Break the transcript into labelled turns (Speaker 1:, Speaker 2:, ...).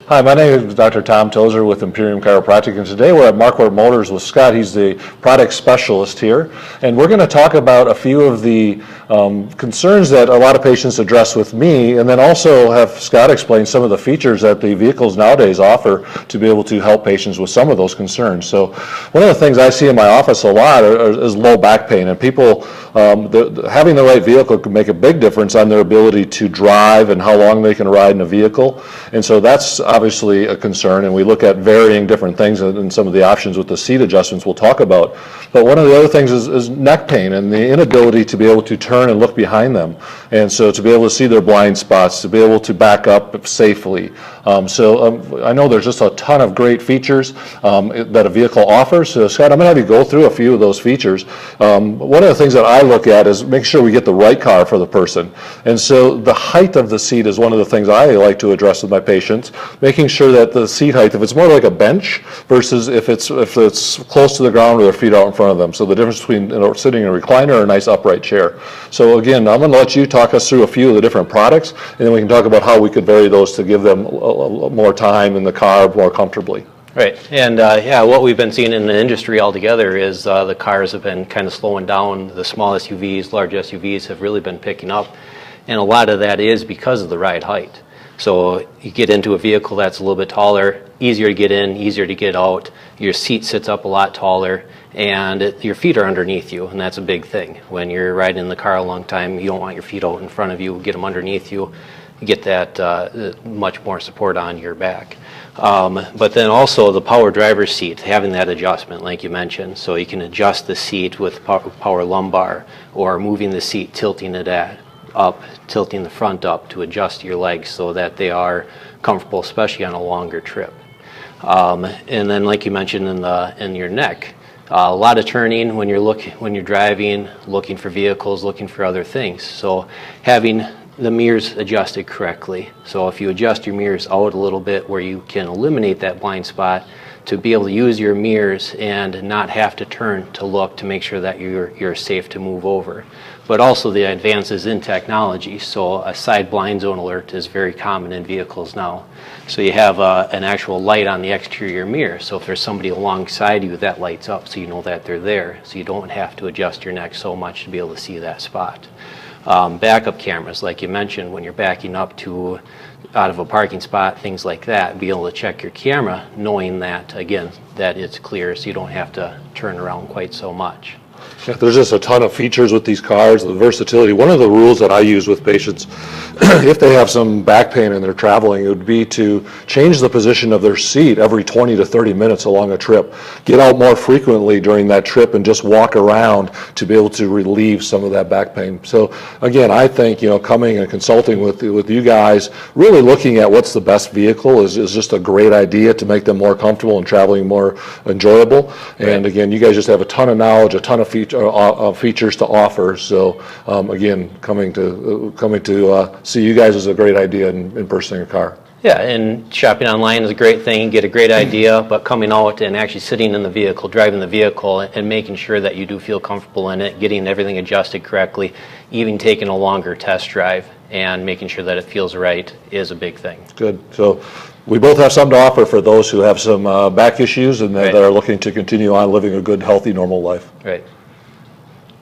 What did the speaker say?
Speaker 1: Hi, my name is Dr. Tom Tozer with Imperium Chiropractic, and today we're at Markquart Motors with Scott. He's the product specialist here, and we're going to talk about a few of the concerns that a lot of patients address with me, and then also have Scott explain some of the features that the vehicles nowadays offer to be able to help patients with some of those concerns. So one of the things I see in my office a lot is low back pain, and people, having the right vehicle can make a big difference on their ability to drive and how long they can ride in a vehicle, and so that's obviously a concern, and we look at varying different things and some of the options with the seat adjustments we'll talk about. But one of the other things is neck pain and the inability to be able to turn and look behind them, and so to be able to see their blind spots, to be able to back up safely. I know there's just a ton of great features that a vehicle offers. So Scott, I'm going to have you go through a few of those features. One of the things that I look at is make sure we get the right car for the person, and so the height of the seat is one of the things I like to address with my patients, making sure that the seat height, if it's more like a bench versus if it's close to the ground with their feet out in front of them. So the difference between sitting in a recliner or a nice upright chair. So again, I'm going to let you talk us through a few of the different products, and then we can talk about how we could vary those to give them more time in the car more comfortably.
Speaker 2: Right, and what we've been seeing in the industry altogether is the cars have been kind of slowing down. The small SUVs, large SUVs have really been picking up, and a lot of that is because of the ride height. So you get into a vehicle that's a little bit taller, easier to get in, easier to get out, your seat sits up a lot taller, and your feet are underneath you, and that's a big thing. When you're riding in the car a long time, you don't want your feet out in front of you, get them underneath you, get that much more support on your back. But then also the power driver's seat, having that adjustment like you mentioned, so you can adjust the seat with power lumbar, or moving the seat, tilting it up, tilting the front up to adjust your legs so that they are comfortable, especially on a longer trip. And then, like you mentioned, in your neck, a lot of turning when you're driving, looking for vehicles, looking for other things. So having the mirrors adjusted correctly. So if you adjust your mirrors out a little bit where you can eliminate that blind spot, to be able to use your mirrors and not have to turn to look to make sure that you're safe to move over. But also the advances in technology. So a side blind zone alert is very common in vehicles now. So you have an actual light on the exterior mirror. So if there's somebody alongside you, that lights up so you know that they're there. So you don't have to adjust your neck so much to be able to see that spot. Backup cameras, like you mentioned, when you're backing up out of a parking spot, things like that, be able to check your camera knowing that, again, that it's clear so you don't have to turn around quite so much.
Speaker 1: Yeah, there's just a ton of features with these cars, the versatility. One of the rules that I use with patients, if they have some back pain and they're traveling, it would be to change the position of their seat every 20 to 30 minutes along a trip. Get out more frequently during that trip and just walk around to be able to relieve some of that back pain. So again, I think, coming and consulting with you guys, really looking at what's the best vehicle is just a great idea to make them more comfortable and traveling more enjoyable.
Speaker 2: Right.
Speaker 1: And again, you guys just have a ton of knowledge, a ton of features to offer. So again, coming to see you guys is a great idea in purchasing a car.
Speaker 2: Yeah, and shopping online is a great thing, get a great idea, but coming out and actually sitting in the vehicle, driving the vehicle, and making sure that you do feel comfortable in it, getting everything adjusted correctly, even taking a longer test drive and making sure that it feels right is a big thing.
Speaker 1: Good. So we both have something to offer for those who have some back issues and that are looking to continue on living a good, healthy, normal life.
Speaker 2: Right.